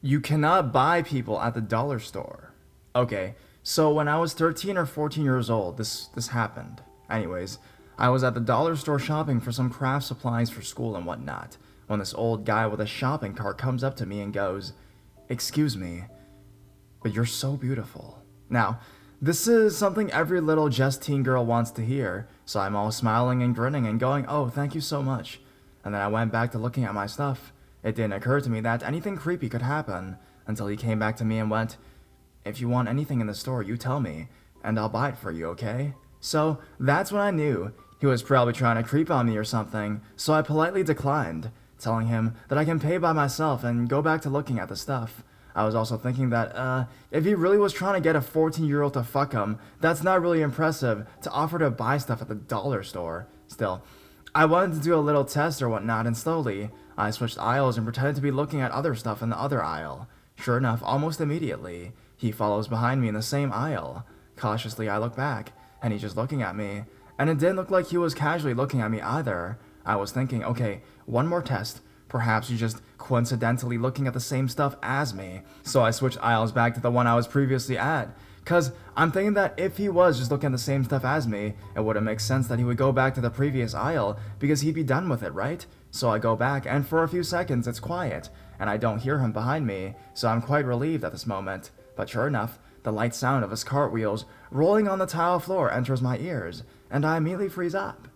You cannot buy people at the dollar store. Okay, so when I was 13 or 14 years old, this happened. Anyways, I was at the dollar store shopping for some craft supplies for school and whatnot, when this old guy with a shopping cart comes up to me and goes, "Excuse me, but you're so beautiful." Now, this is something every little just teen girl wants to hear, so I'm all smiling and grinning and going, "Oh, thank you so much." And then I went back to looking at my stuff. It didn't occur to me that anything creepy could happen until he came back to me and went, "If you want anything in the store, you tell me, and I'll buy it for you, okay?" So that's when I knew he was probably trying to creep on me or something, so I politely declined, telling him that I can pay by myself and go back to looking at the stuff. I was also thinking that, if he really was trying to get a 14-year-old to fuck him, that's not really impressive to offer to buy stuff at the dollar store. Still, I wanted to do a little test or whatnot, and slowly, I switched aisles and pretended to be looking at other stuff in the other aisle. Sure enough, almost immediately, he follows behind me in the same aisle. Cautiously, I look back, and he's just looking at me. And it didn't look like he was casually looking at me either. I was thinking, okay, one more test. Perhaps you're just coincidentally looking at the same stuff as me. So I switched aisles back to the one I was previously at. Cause I'm thinking that if he was just looking at the same stuff as me, it wouldn't make sense that he would go back to the previous aisle because he'd be done with it, right? So I go back, and for a few seconds it's quiet, and I don't hear him behind me, so I'm quite relieved at this moment. But sure enough, the light sound of his cartwheels rolling on the tile floor enters my ears, and I immediately freeze up.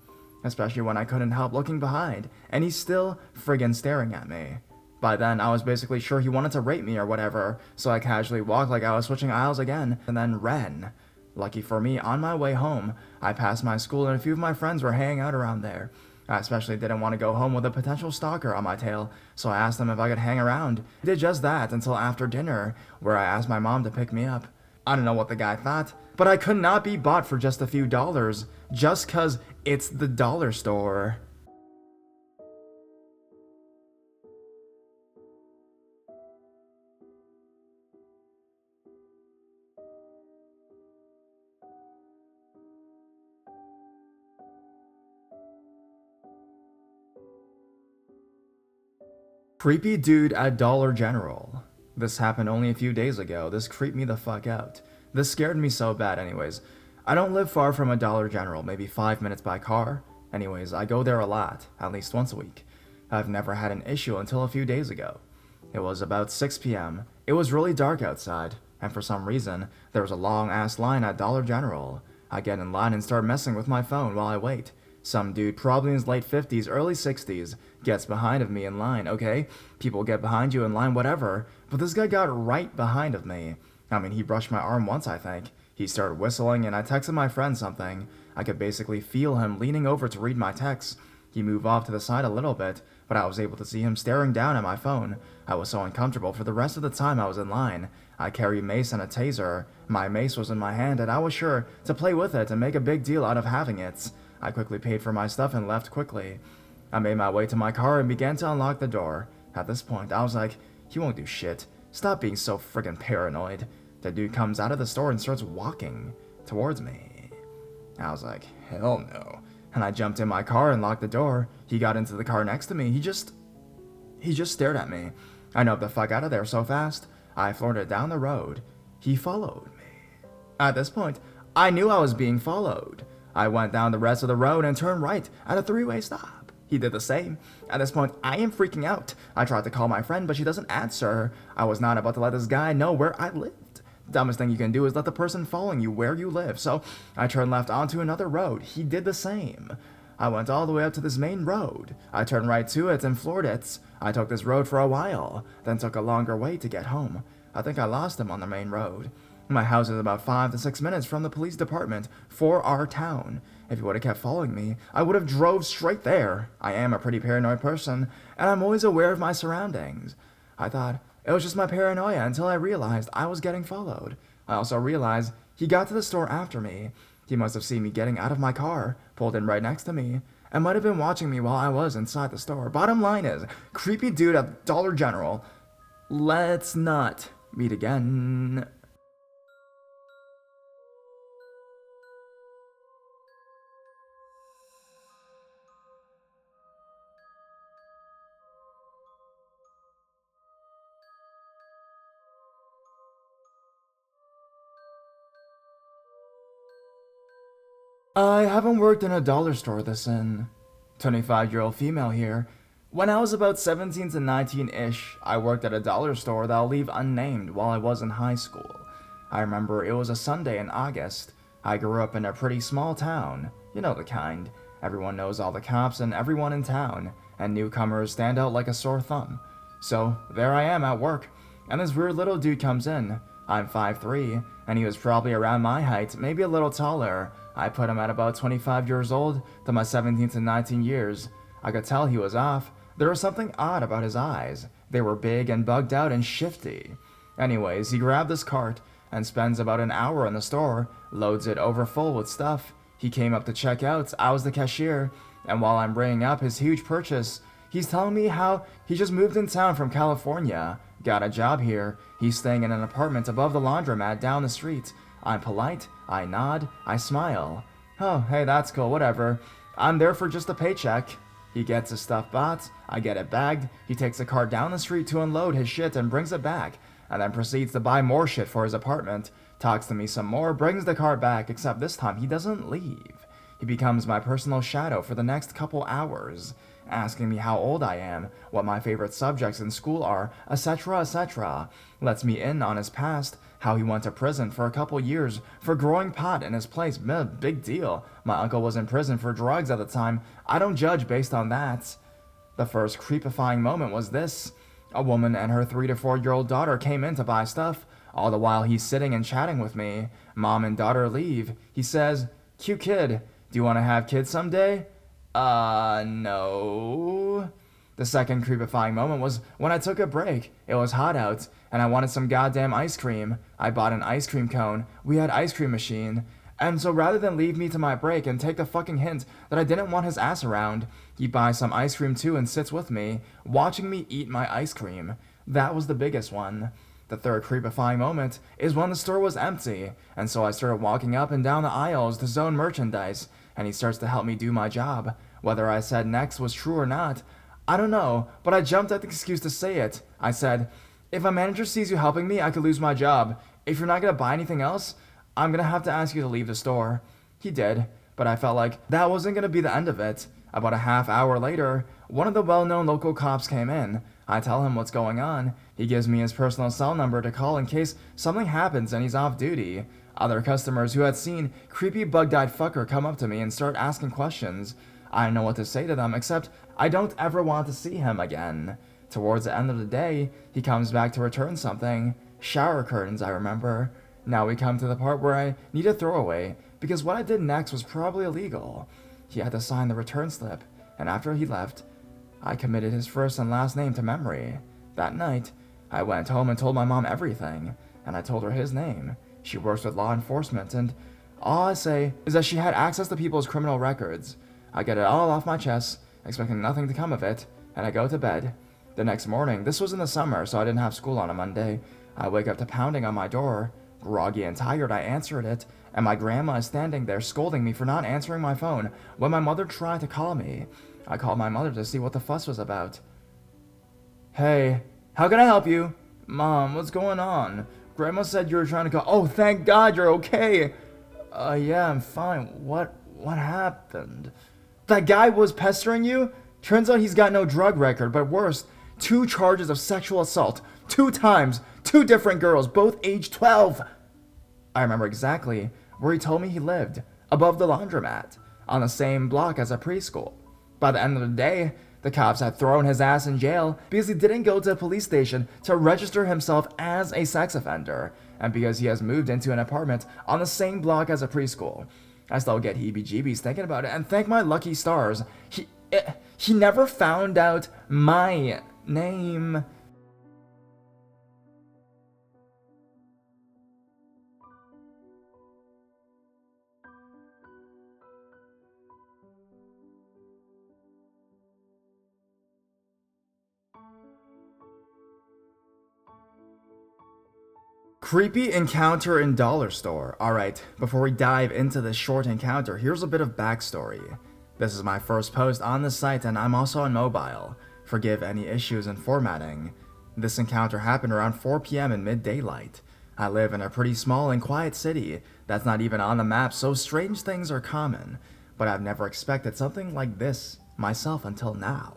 Especially when I couldn't help looking behind, and he's still friggin' staring at me. By then, I was basically sure he wanted to rape me or whatever, so I casually walked like I was switching aisles again, and then ran. Lucky for me, on my way home, I passed my school and a few of my friends were hanging out around there. I especially didn't want to go home with a potential stalker on my tail, so I asked them if I could hang around. I did just that until after dinner, where I asked my mom to pick me up. I don't know what the guy thought, but I could not be bought for just a few dollars, just 'cause it's the dollar store. Creepy dude at Dollar General. This happened only a few days ago. This creeped me the fuck out. This scared me so bad, anyways. I don't live far from a Dollar General, maybe 5 minutes by car. Anyways, I go there a lot, at least once a week. I've never had an issue until a few days ago. It was about 6 p.m. It was really dark outside, and for some reason, there was a long ass line at Dollar General. I get in line and start messing with my phone while I wait. Some dude, probably in his late 50s, early 60s, gets behind of me in line, okay? People get behind you in line, whatever, but this guy got right behind of me. I mean, he brushed my arm once, I think. He started whistling, and I texted my friend something. I could basically feel him leaning over to read my text. He moved off to the side a little bit, but I was able to see him staring down at my phone. I was so uncomfortable for the rest of the time I was in line. I carry a mace and a taser. My mace was in my hand, and I was sure to play with it and make a big deal out of having it. I quickly paid for my stuff and left quickly. I made my way to my car and began to unlock the door. At this point, I was like, he won't do shit. Stop being so friggin' paranoid. The dude comes out of the store and starts walking towards me. I was like, hell no. And I jumped in my car and locked the door. He got into the car next to me. He just stared at me. I know the fuck out of there so fast. I floored it down the road. He followed me. At this point, I knew I was being followed. I went down the rest of the road and turned right at a three-way stop. He did the same. At this point, I am freaking out. I tried to call my friend, but she doesn't answer. I was not about to let this guy know where I lived. Dumbest thing you can do is let the person following you where you live. So I turned left onto another road. He did the same. I went all the way up to this main road. I turned right to it and floored it. I took this road for a while, then took a longer way to get home. I think I lost him on the main road. My house is about 5 to 6 minutes from the police department for our town. If he would have kept following me, I would have drove straight there. I am a pretty paranoid person, and I'm always aware of my surroundings. I thought it was just my paranoia until I realized I was getting followed. I also realized he got to the store after me. He must have seen me getting out of my car, pulled in right next to me, and might have been watching me while I was inside the store. Bottom line is, creepy dude at Dollar General. Let's not meet again. I haven't worked in a dollar store this in. 25-year-old female here. When I was about 17 to 19-ish, I worked at a dollar store that I'll leave unnamed while I was in high school. I remember it was a Sunday in August. I grew up in a pretty small town. You know the kind. Everyone knows all the cops and everyone in town, and newcomers stand out like a sore thumb. So, there I am at work, and this weird little dude comes in. I'm 5'3", and he was probably around my height, maybe a little taller. I put him at about 25 years old to my 17 to 19 years. I could tell he was off. There was something odd about his eyes. They were big and bugged out and shifty. Anyways, he grabbed this cart and spends about an hour in the store, loads it over full with stuff. He came up to check out, I was the cashier, and while I'm bringing up his huge purchase, he's telling me how he just moved in town from California, got a job here, he's staying in an apartment above the laundromat down the street. I'm polite, I nod, I smile. Oh, hey, that's cool, whatever. I'm there for just a paycheck. He gets his stuff bought, I get it bagged, he takes the cart down the street to unload his shit and brings it back, and then proceeds to buy more shit for his apartment, talks to me some more, brings the cart back, except this time he doesn't leave. He becomes my personal shadow for the next couple hours, asking me how old I am, what my favorite subjects in school are, etc., etc. Lets me in on his past, how he went to prison for a couple years for growing pot in his place. Big deal. My uncle was in prison for drugs at the time. I don't judge based on that. The first creepifying moment was this. A woman and her 3 to 4-year-old daughter came in to buy stuff. All the while he's sitting and chatting with me. Mom and daughter leave. He says, "Cute kid. Do you want to have kids someday?" No. The second creepifying moment was when I took a break. It was hot out, and I wanted some goddamn ice cream. I bought an ice cream cone. We had ice cream machine. And so rather than leave me to my break and take the fucking hint that I didn't want his ass around, he buys some ice cream too and sits with me, watching me eat my ice cream. That was the biggest one. The third creepifying moment is when the store was empty, and so I started walking up and down the aisles to zone merchandise, and he starts to help me do my job. Whether I said next was true or not, I don't know, but I jumped at the excuse to say it. I said, "If a manager sees you helping me, I could lose my job. If you're not gonna buy anything else, I'm gonna have to ask you to leave the store." He did, but I felt like that wasn't gonna be the end of it. About a half hour later, one of the well-known local cops came in. I tell him what's going on. He gives me his personal cell number to call in case something happens and he's off duty. Other customers who had seen creepy bug-eyed fucker come up to me and start asking questions. I don't know what to say to them except I don't ever want to see him again. Towards the end of the day, he comes back to return something. Shower curtains, I remember. Now we come to the part where I need a throwaway, because what I did next was probably illegal. He had to sign the return slip, and after he left, I committed his first and last name to memory. That night, I went home and told my mom everything, and I told her his name. She works with law enforcement, and all I say is that she had access to people's criminal records. I get it all off my chest, expecting nothing to come of it, and I go to bed. The next morning, this was in the summer, so I didn't have school on a Monday. I wake up to pounding on my door. Groggy and tired, I answered it, and my grandma is standing there scolding me for not answering my phone when my mother tried to call me. I called my mother to see what the fuss was about. "Hey, how can I help you?" "Mom, what's going on? Grandma said you were trying to call." "Oh, thank God you're okay." Yeah, I'm fine. What happened?" "That guy was pestering you? Turns out he's got no drug record, but worse, 2 charges of sexual assault. 2 times. 2 different girls, both age 12. I remember exactly where he told me he lived, above the laundromat, on the same block as a preschool. By the end of the day, the cops had thrown his ass in jail because he didn't go to a police station to register himself as a sex offender, and because he has moved into an apartment on the same block as a preschool. I still get heebie-jeebies thinking about it, and thank my lucky stars, he never found out my name. Creepy encounter in dollar store. Alright, before we dive into this short encounter, here's a bit of backstory. This is my first post on the site and I'm also on mobile. Forgive any issues in formatting. This encounter happened around 4 p.m. in mid-daylight. I live in a pretty small and quiet city that's not even on the map, so strange things are common, but I've never expected something like this myself until now.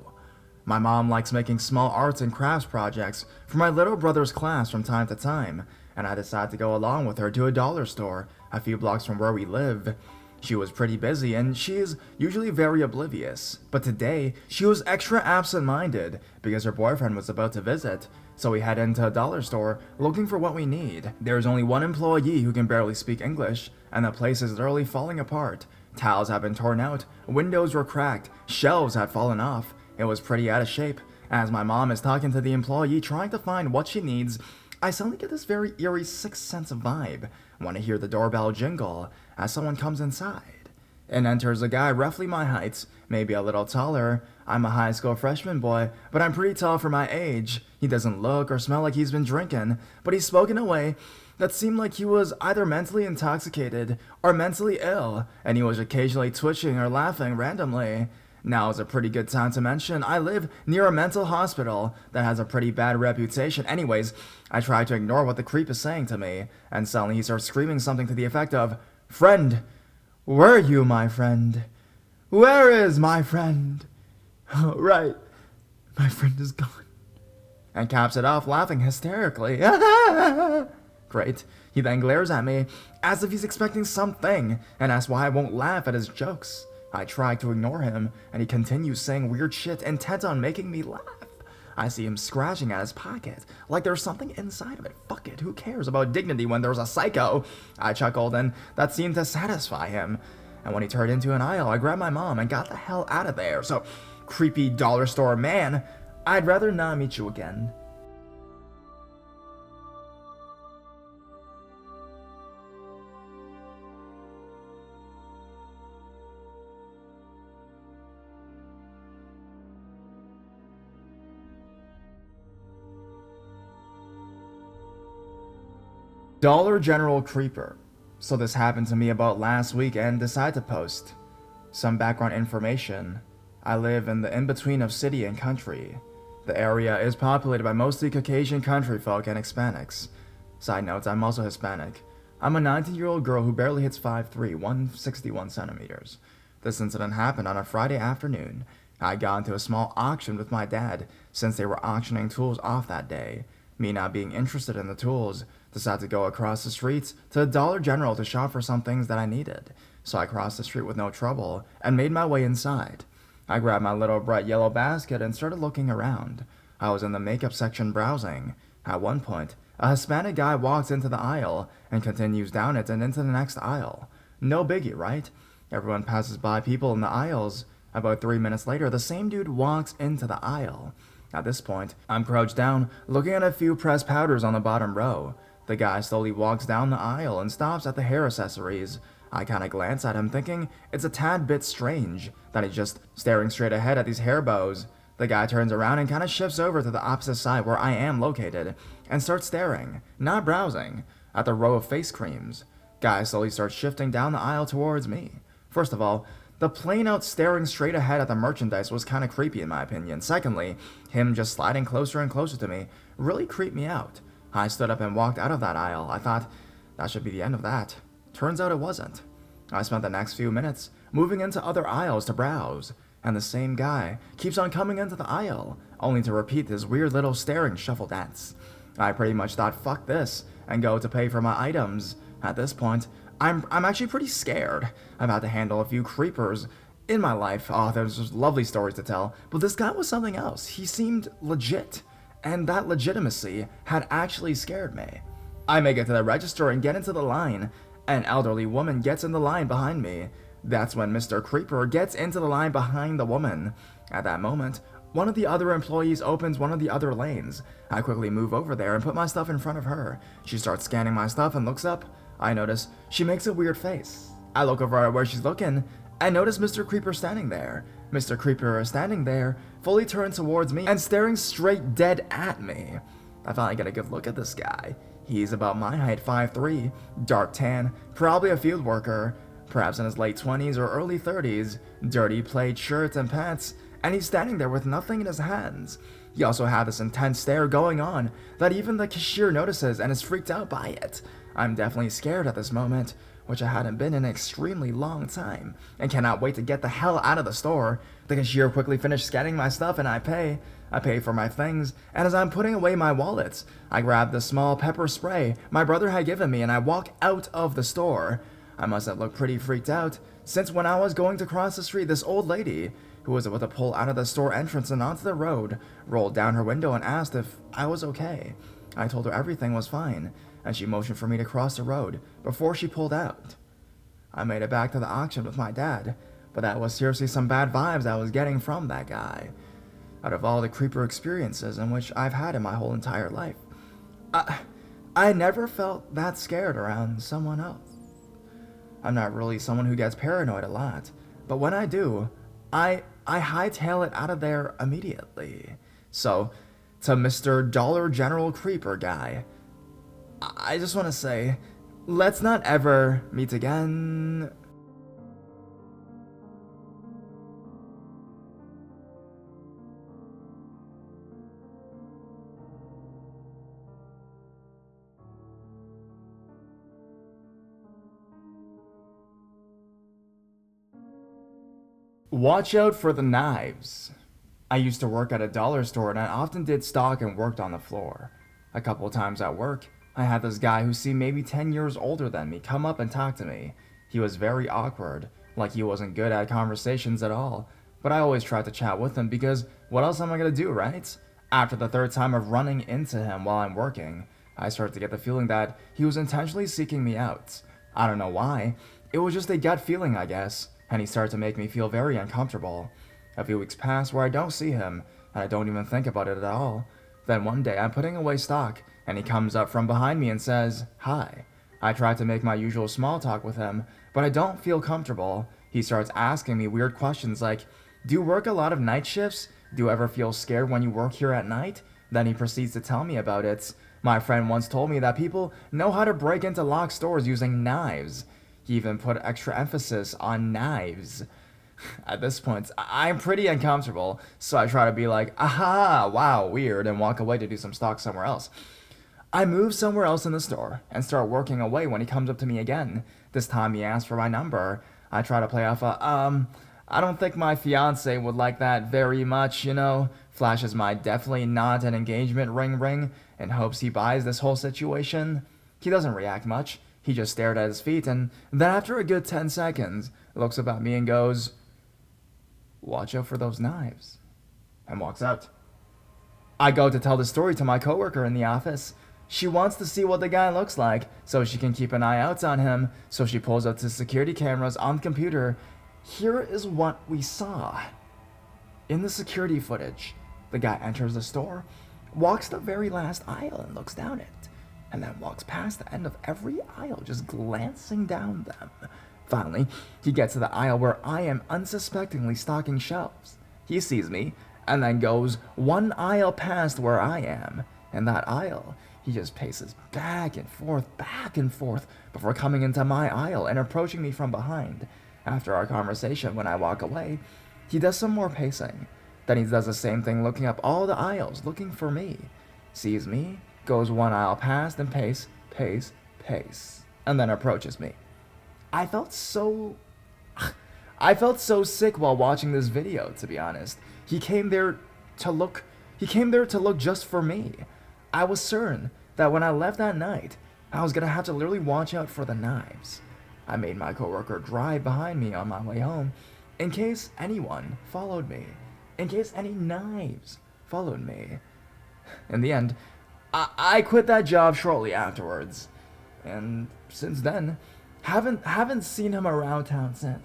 My mom likes making small arts and crafts projects for my little brother's class from time to time, and I decided to go along with her to a dollar store a few blocks from where we live. She was pretty busy and she is usually very oblivious, but today she was extra absent-minded because her boyfriend was about to visit, so we head into a dollar store looking for what we need. There is only one employee who can barely speak English, and the place is literally falling apart. Tiles have been torn out, windows were cracked, shelves had fallen off. It was pretty out of shape. As my mom is talking to the employee trying to find what she needs, I suddenly get this very eerie Sixth Sense vibe when I hear the doorbell jingle as someone comes inside. In enters a guy roughly my height, maybe a little taller. I'm a high school freshman boy, but I'm pretty tall for my age. He doesn't look or smell like he's been drinking, but he spoke in a way that seemed like he was either mentally intoxicated or mentally ill, and he was occasionally twitching or laughing randomly. Now is a pretty good time to mention I live near a mental hospital that has a pretty bad reputation. Anyways, I try to ignore what the creep is saying to me, and suddenly he starts screaming something to the effect of, "Friend, where are you, my friend? Where is my friend? Oh, right, my friend is gone." And caps it off laughing hysterically. Great. He then glares at me as if he's expecting something and asks why I won't laugh at his jokes. I try to ignore him, and he continues saying weird shit intent on making me laugh. I see him scratching at his pocket, like there's something inside of it. Fuck it, who cares about dignity when there's a psycho? I chuckled, and that seemed to satisfy him. And when he turned into an aisle, I grabbed my mom and got the hell out of there. So, creepy dollar store man, I'd rather not meet you again. Dollar General Creeper. So this happened to me about last week and decided to post. Some background information. I live in the in-between of city and country. The area is populated by mostly Caucasian country folk and Hispanics. Side note, I'm also Hispanic. I'm a 19-year-old girl who barely hits 5'3", 161 centimeters. This incident happened on a Friday afternoon. I got into a small auction with my dad since they were auctioning tools off that day. Me not being interested in the tools, decided to go across the streets to the Dollar General to shop for some things that I needed. So I crossed the street with no trouble and made my way inside. I grabbed my little bright yellow basket and started looking around. I was in the makeup section browsing. At one point, a Hispanic guy walks into the aisle and continues down it and into the next aisle. No biggie, right? Everyone passes by people in the aisles. About 3 minutes later, the same dude walks into the aisle. At this point, I'm crouched down, looking at a few pressed powders on the bottom row. The guy slowly walks down the aisle and stops at the hair accessories. I kinda glance at him thinking it's a tad bit strange that he's just staring straight ahead at these hair bows. The guy turns around and kinda shifts over to the opposite side where I am located and starts staring, not browsing, at the row of face creams. Guy slowly starts shifting down the aisle towards me. First of all, the plain out staring straight ahead at the merchandise was kinda creepy in my opinion. Secondly, him just sliding closer and closer to me really creeped me out. I stood up and walked out of that aisle. I thought, that should be the end of that. Turns out it wasn't. I spent the next few minutes moving into other aisles to browse, and the same guy keeps on coming into the aisle, only to repeat this weird little staring shuffle dance. I pretty much thought, fuck this, and go to pay for my items. At this point, I'm actually pretty scared. I've had to handle a few creepers in my life. Oh, there's just lovely stories to tell, but this guy was something else. He seemed legit. And that legitimacy had actually scared me. I make it to the register and get into the line. An elderly woman gets in the line behind me. That's when Mr. Creeper gets into the line behind the woman. At that moment, one of the other employees opens one of the other lanes. I quickly move over there and put my stuff in front of her. She starts scanning my stuff and looks up. I notice she makes a weird face. I look over at where she's looking and notice Mr. Creeper standing there. Mr. Creeper is standing there, fully turned towards me and staring straight dead at me. I finally get a good look at this guy. He's about my height, 5'3", dark tan, probably a field worker, perhaps in his late 20s or early 30s, dirty plaid shirts and pants, and he's standing there with nothing in his hands. He also had this intense stare going on that even the cashier notices and is freaked out by it. I'm definitely scared at this moment, which I hadn't been in an extremely long time, and cannot wait to get the hell out of the store. The cashier quickly finished scanning my stuff and I pay. I pay for my things, and as I'm putting away my wallets, I grab the small pepper spray my brother had given me and I walk out of the store. I must have looked pretty freaked out, since when I was going to cross the street, this old lady, who was about to pull out of the store entrance and onto the road, rolled down her window and asked if I was okay. I told her everything was fine, and she motioned for me to cross the road before she pulled out. I made it back to the auction with my dad, but that was seriously some bad vibes I was getting from that guy. Out of all the creeper experiences in which I've had in my whole entire life, I never felt that scared around someone else. I'm not really someone who gets paranoid a lot, but when I do, I hightail it out of there immediately. So, to Mr. Dollar General Creeper guy, I just want to say, let's not ever meet again. Watch out for the knives. I used to work at a dollar store and I often did stock and worked on the floor. A couple times at work, I had this guy who seemed maybe 10 years older than me come up and talk to me. He was very awkward, like he wasn't good at conversations at all, but I always tried to chat with him because what else am I gonna do, right? After the third time of running into him while I'm working, I started to get the feeling that he was intentionally seeking me out. I don't know why, it was just a gut feeling, I guess, and he started to make me feel very uncomfortable. A few weeks pass where I don't see him, and I don't even think about it at all. Then one day I'm putting away stock, and he comes up from behind me and says, "Hi." I try to make my usual small talk with him, but I don't feel comfortable. He starts asking me weird questions like, "Do you work a lot of night shifts? Do you ever feel scared when you work here at night?" Then he proceeds to tell me about it. My friend once told me that people know how to break into locked stores using knives. He even put extra emphasis on knives. At this point, I'm pretty uncomfortable, so I try to be like, "Aha, wow, weird," and walk away to do some stock somewhere else. I move somewhere else in the store and start working away when he comes up to me again. This time he asks for my number. I try to play off I don't think my fiance would like that very much, you know. Flashes my definitely not an engagement ring in hopes he buys this whole situation. He doesn't react much. He just stared at his feet and then after a good 10 seconds, looks up at me and goes, "Watch out for those knives," and walks out. I go to tell the story to my coworker in the office. She wants to see what the guy looks like so she can keep an eye out on him, so she pulls out the security cameras on the computer. Here is what we saw. In the security footage, the guy enters the store, walks the very last aisle and looks down it, and then walks past the end of every aisle, just glancing down them. Finally, he gets to the aisle where I am unsuspectingly stocking shelves. He sees me, and then goes one aisle past where I am. In that aisle, he just paces back and forth, before coming into my aisle and approaching me from behind. After our conversation, when I walk away, he does some more pacing. Then he does the same thing, looking up all the aisles, looking for me. Sees me, goes one aisle past and pace, and then approaches me. I felt so sick while watching this video, to be honest. He came there to look just for me. I was certain that when I left that night, I was gonna have to literally watch out for the knives. I made my coworker drive behind me on my way home in case anyone followed me, in case any knives followed me. In the end, I quit that job shortly afterwards, and since then, haven't seen him around town since.